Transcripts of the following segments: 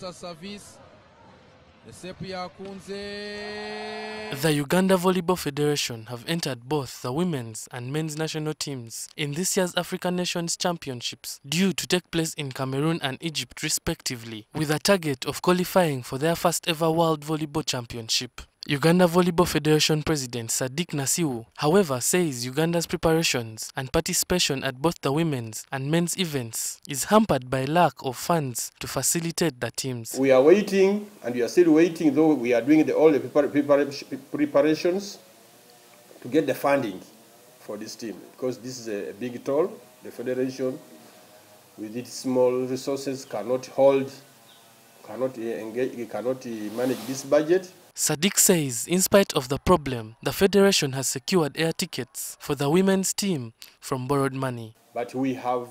Service. The Uganda Volleyball Federation have entered both the women's and men's national teams in this year's African Nations Championships, due to take place in Cameroon and Egypt respectively, with a target of qualifying for their first ever World Volleyball Championship. Uganda Volleyball Federation President Sadiq Nasiwu, however, says Uganda's preparations and participation at both the women's and men's events is hampered by lack of funds to facilitate the teams. We are waiting, and we are still waiting, though we are doing all the preparations to get the funding for this team, because this is a big toll. The federation, with its small resources, cannot manage this budget. Sadiq says, in spite of the problem, the federation has secured air tickets for the women's team from borrowed money. But we have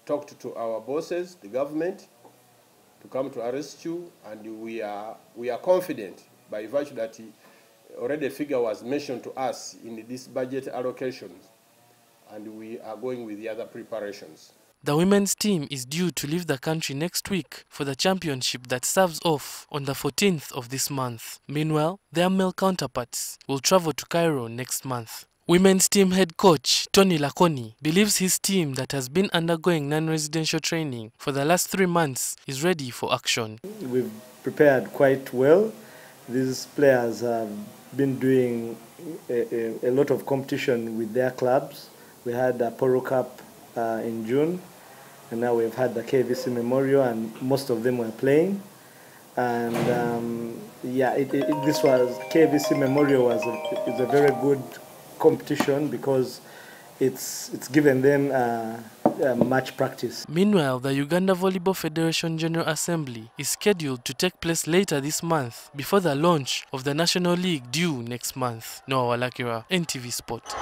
talked to our bosses, the government, to come to our rescue, and we are confident, by virtue that already a figure was mentioned to us in this budget allocations, and we are going with the other preparations. The women's team is due to leave the country next week for the championship that serves off on the 14th of this month. Meanwhile, their male counterparts will travel to Cairo next month. Women's team head coach Tony Lakoni believes his team that has been undergoing non-residential training for the last 3 months is ready for action. We've prepared quite well. These players have been doing a lot of competition with their clubs. We had a Poro Cup in June, and now we've had the KVC Memorial, and most of them were playing. And this was KVC Memorial is a very good competition because it's given them much practice. Meanwhile, the Uganda Volleyball Federation General Assembly is scheduled to take place later this month before the launch of the National League due next month. Noah Walakira, NTV Sport.